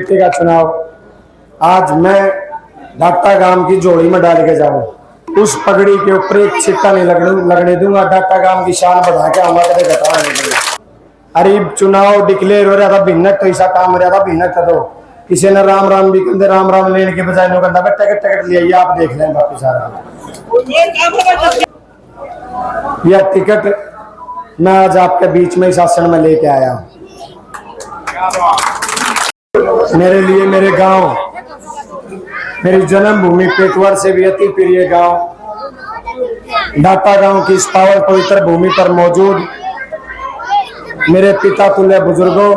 बेटे का चुनाव आज मैं डाटा गांव की जोड़ी में डाल के जाऊं। उस पगड़ी के ऊपर एक छिक्का नहीं लगने दूंगा। डाटा गांव की शान बढ़ा के हमारे घटाना नहीं दूंगा। अरे चुनाव डिक्लेयर हो रहा था, भिन्नक तो ऐसा काम हो रहा था, भिन्नक था तो किसी ने राम राम भी कहते, राम राम लेने के बजाय नो कहता टिकट लिया, आप देख लें बाकी सारा यह टिकट मैं आज आपके बीच में इस आसन में लेके आया हूं। मेरे लिए मेरे गांव, मेरी जन्मभूमि पेटवर से भी अति प्रिय गांव डाटा गांव की इस पावन पवित्र भूमि पर मौजूद मेरे पिता तुल्य बुजुर्गों,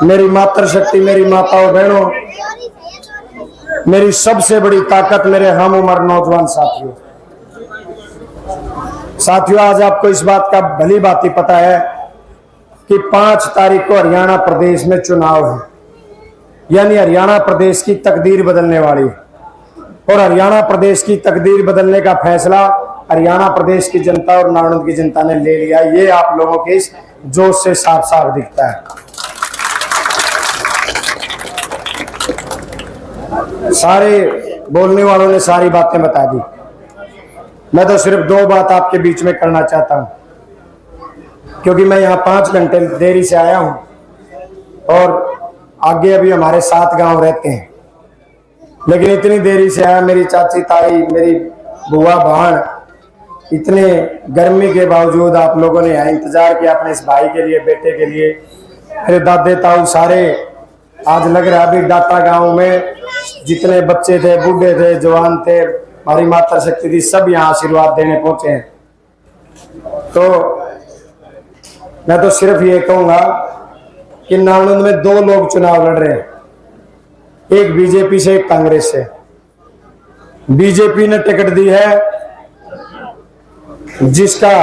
मेरी मातृशक्ति, मेरी माताओं बहनों, मेरी सबसे बड़ी ताकत मेरे हम उम्र नौजवान साथियों, आज आपको इस बात का भली भांति पता है कि 5 तारीख को हरियाणा प्रदेश में चुनाव है, यानी हरियाणा प्रदेश की तकदीर बदलने वाली है। और हरियाणा प्रदेश की तकदीर बदलने का फैसला हरियाणा प्रदेश की जनता और नारनौल की जनता ने ले लिया। ये आप लोगों के इस जोश से साफ साफ दिखता है। सारे बोलने वालों ने सारी बातें बता दी। मैं तो सिर्फ 2 बात आपके बीच में करना चाहता हूं, क्योंकि मैं यहाँ 5 घंटे देरी से आया हूं और आगे अभी हमारे 7 गांव रहते हैं, लेकिन इतनी देरी से आया। मेरी चाची, ताई, मेरी बुआ, बहन, इतने गर्मी के बावजूद आप लोगों ने यहाँ इंतजार किया अपने इस भाई के लिए, बेटे के लिए। मेरे दादे ताऊ सारे आज लग रहा है अभी डाटा गांव में जितने बच्चे थे, बूढ़े थे, जवान थे, हमारी मातृशक्ति थी, सब यहाँ आशीर्वाद देने पहुंचे हैं। तो मैं तो सिर्फ ये कहूंगा कि नारनौल में 2 लोग चुनाव लड़ रहे हैं, एक बीजेपी से, एक कांग्रेस से। बीजेपी ने टिकट दी है जिसका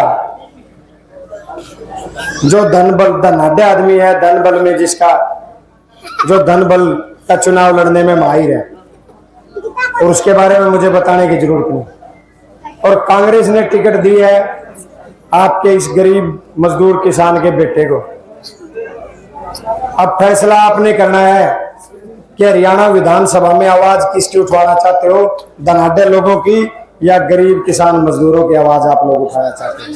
जो धनाढ़ आदमी है, धन बल में जिसका जो धन बल का चुनाव लड़ने में माहिर है, और उसके बारे में मुझे बताने की जरूरत नहीं। और कांग्रेस ने टिकट दी है आपके इस गरीब मजदूर किसान के बेटे को। अब फैसला आपने करना है कि हरियाणा विधानसभा में आवाज किसकी उठवाना चाहते हो, धनाढ़ लोगों की या गरीब किसान मजदूरों की आवाज आप लोग उठाना चाहते हैं।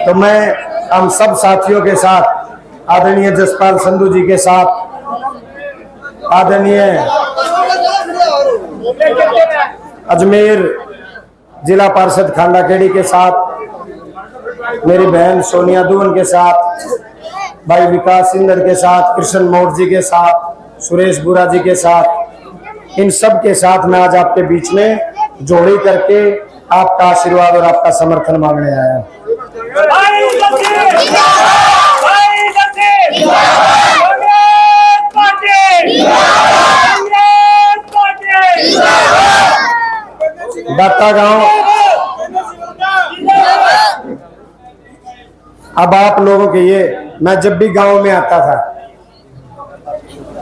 तो मैं हम सब साथियों के साथ, आदरणीय जसपाल संधू जी के साथ, आदरणीय अजमेर जिला पार्षद खांडाखेड़ी के साथ, मेरी बहन सोनिया दून के साथ, भाई विकास सिंदर के साथ, कृष्ण मोर जी के साथ, सुरेश बुरा जी के साथ, इन सब के साथ मैं आज आपके बीच में जोड़ी करके आपका आशीर्वाद और आपका समर्थन मांगने आया हूं। डाटा गांव, अब आप लोगों के ये, मैं जब भी गांव में आता था,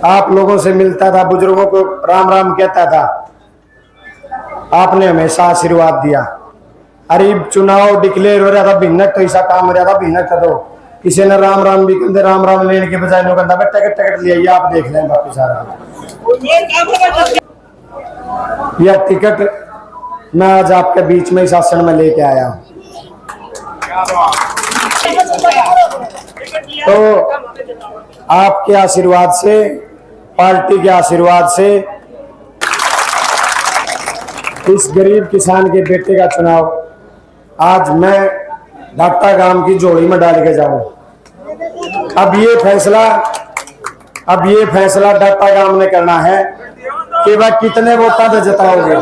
आप लोगों से मिलता था, बुजुर्गों को राम राम कहता था, आपने हमेशा आशीर्वाद दिया। अरे चुनाव डिक्लेयर हो रहा था, भिन्नक तो ऐसा काम हो रहा था, भिन्नक था तो किसी ने राम राम भी कहते, राम राम लेने के बजाय नो कहता टिकट लिया, आप देख लें बाकी सारा यह टिकट मैं आज आपके बीच में इस आसन में लेके आया हूं। तो आपके आशीर्वाद से, पार्टी के आशीर्वाद से इस गरीब किसान के बेटे का चुनाव आज मैं डाटा गांव की जोड़ी में डाल के जाऊं। अब ये फैसला डाटा गांव ने करना है कि वह कितने वोटा से जिताओगे।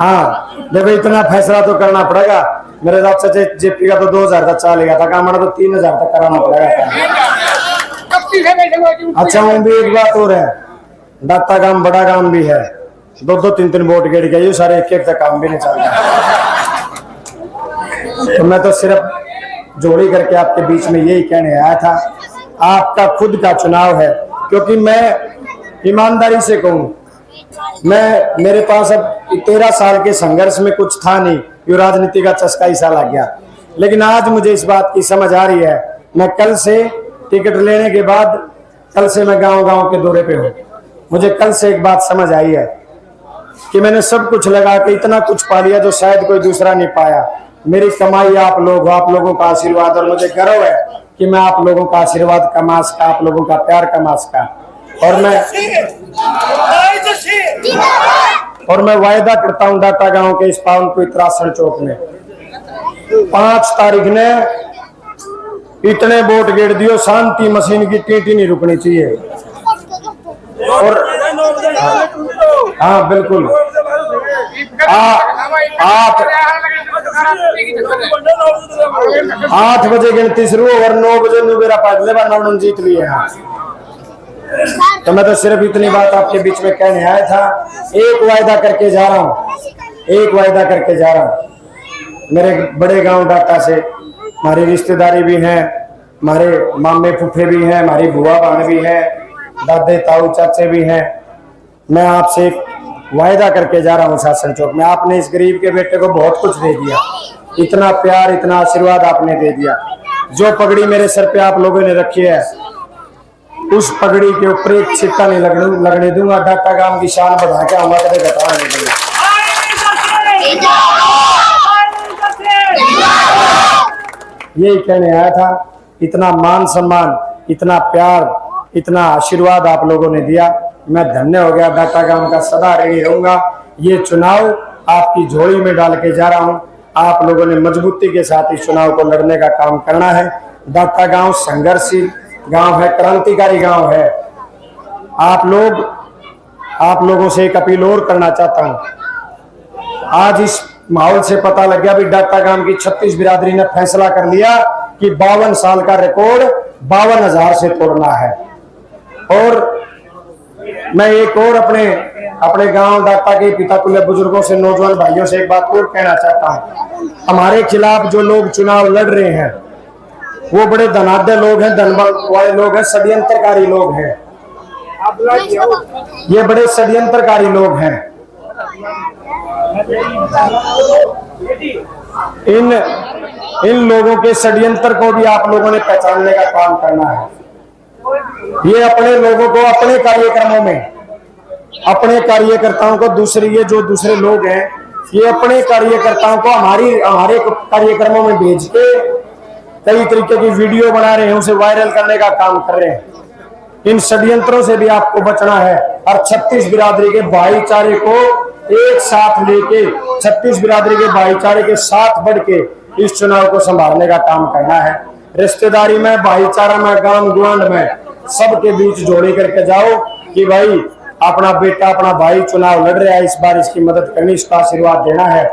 हाँ, देखो इतना फैसला तो करना पड़ेगा। मेरे हिसाब से जेपी का तो 2000 तक चलेगा था, कामना तो 3000 तक कराना पड़ेगा। अच्छा, वो भी एक बात और है, डाटा गांव बड़ा गांव भी है, 2-3 वोट गिर गए, ये सारे एक तक काम भी नहीं चल रहा। तो मैं तो सिर्फ जोड़ी करके आपके बीच में यही कहने आया था। आपका खुद का चुनाव है, क्योंकि मैं ईमानदारी से कहूँ, मेरे पास अब 13 साल के संघर्ष में कुछ था नहीं, ये राजनीति का चस्का ही सा लग गया। लेकिन आज मुझे इस बात की समझ आ रही है, मैं कल से टिकट लेने के बाद कल से मैं गांव-गांव के दौरे पे हूँ। मुझे कल से एक बात समझ आई है कि मैंने सब कुछ लगा के इतना कुछ पा लिया जो शायद कोई दूसरा नहीं पाया। मेरी कमाई आप लोग, आप लोगों का आशीर्वाद, और मुझे गर्व है कि मैं आप लोगों का आशीर्वाद कमा सका, आप लोगों का प्यार कमा सका। और मैं वायदा करता हूँ डाटा गांव के इस पावन पवित्र आसन चौक में 5 तारीख ने इतने वोट गिर दियो, शांति मशीन की टीटी नहीं रुकनी चाहिए। और हाँ बिल्कुल, 8 बजे गिनती शुरू और 9 बजे मेरा पैदले बार जीत लिए। हाँ, तो मैं तो सिर्फ इतनी बात आपके बीच में कहने आया था। एक वायदा करके जा रहा हूँ, एक वायदा करके जा रहा हूँ। मेरे बड़े गांव डाटा से हमारी रिश्तेदारी भी है, हमारे मामे फूफे भी हैं, हमारी बुआ बहन भी है, दादे ताऊ चाचे भी हैं। मैं आपसे एक वायदा करके जा रहा हूँ शासन चौक में। आपने इस गरीब के बेटे को बहुत कुछ दे दिया, इतना प्यार, इतना आशीर्वाद आपने दे दिया। जो पगड़ी मेरे सर पे आप लोगों ने रखी है, उस पगड़ी के ऊपर एक छिक्का नहीं लगने दूंगा। डाटा गांव की शान बढ़ा के हमारे कदे घटाना नहीं दूंगा। यही कहने आया था। इतना मान सम्मान, इतना प्यार, इतना आशीर्वाद आप लोगों ने दिया, मैं धन्य हो गया। डाटा गांव का सदा ऋणी रहूंगा। ये चुनाव आपकी झोली में डाल के जा रहा हूं। आप लोगों ने मजबूती के साथ इस चुनाव को लड़ने का काम करना है। डाटा गांव संघर्षशील गांव है, क्रांतिकारी गांव है। आप लोगों से एक अपील और करना चाहता हूं। आज इस माहौल से पता लग गया भी डाटा गांव की 36 बिरादरी ने फैसला कर लिया कि 52 साल का रिकॉर्ड 52,000 से तोड़ना है। और मैं एक और अपने गांव डाटा के पिता तुल्य बुजुर्गों से, नौजवान भाइयों से एक बात और कहना चाहता हूं। हमारे खिलाफ जो लोग चुनाव लड़ रहे हैं वो बड़े धनाढ्य लोग हैं, धनबल वाले लोग हैं, षड्यंत्रकारी लोग हैं। ये बड़े षड्यंत्रकारी लोग हैं। इन लोगों के षड्यंत्र को भी आप लोगों ने पहचानने का काम करना है। ये अपने लोगों को अपने कार्यक्रमों में, अपने कार्यकर्ताओं को ये जो दूसरे लोग हैं, ये अपने कार्यकर्ताओं को हमारे कार्यक्रमों में भेज के कई तरीके की वीडियो बना रहे हैं, उसे वायरल करने का काम कर रहे हैं। इन षड्यंत्रों से भी आपको बचना है और 36 बिरादरी के भाईचारे को एक साथ लेके, 36 बिरादरी के भाईचारे के साथ बढ़ के इस चुनाव को संभालने का काम करना है। रिश्तेदारी में, भाईचारा में, गांव गुआंढ में सबके बीच जोड़ी करके जाओ कि भाई अपना बेटा, अपना भाई चुनाव लड़ रहा है, इस बार इसकी मदद करनी, इसका आशीर्वाद देना है।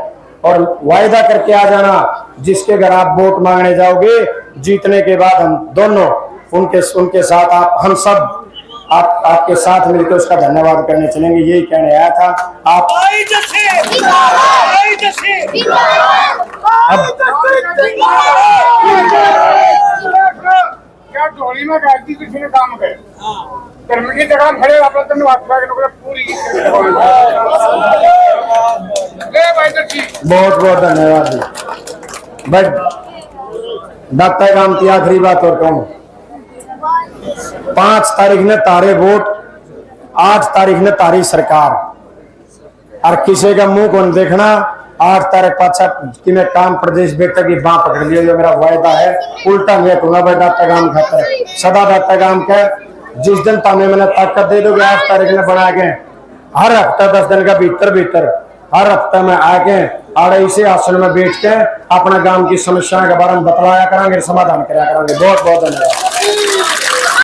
और वायदा करके आ जाना, जिसके घर आप वोट मांगने जाओगे, जीतने के बाद हम दोनों उनके साथ हम सब आपके साथ मिलकर उसका धन्यवाद करने चलेंगे। यही कहने आया था। आप क्या ढोली में गाड़ी किसी ने काम करे कर्म की जगह खड़े वापस पूरी बहुत बहुत धन्यवाद। बट डॉक्टर काम की आखिरी बात और कहूँ, 5 तारीख ने तारे वोट, 8 तारीख ने तारी सरकार, और किसी का मुंह कौन देखना। 8 तारीख पाछा कि मैं काम प्रदेश बेटा की बाँ पकड़ लिया, जो मेरा वायदा है। उल्टा मैं कहूंगा भाई डाटा काम खातर सदा डाटा काम का। जिस दिन तामे मैंने ताकत दे दोगे, 8 तारीख ने बना के हर हफ्ता 10 दिन का भीतर हर हफ्ता में आके आड़े इसे आसन में बैठ के अपना गांव की समस्याओं के बारे में बतलाया करेंगे, समाधान कराया करेंगे। बहुत बहुत धन्यवाद।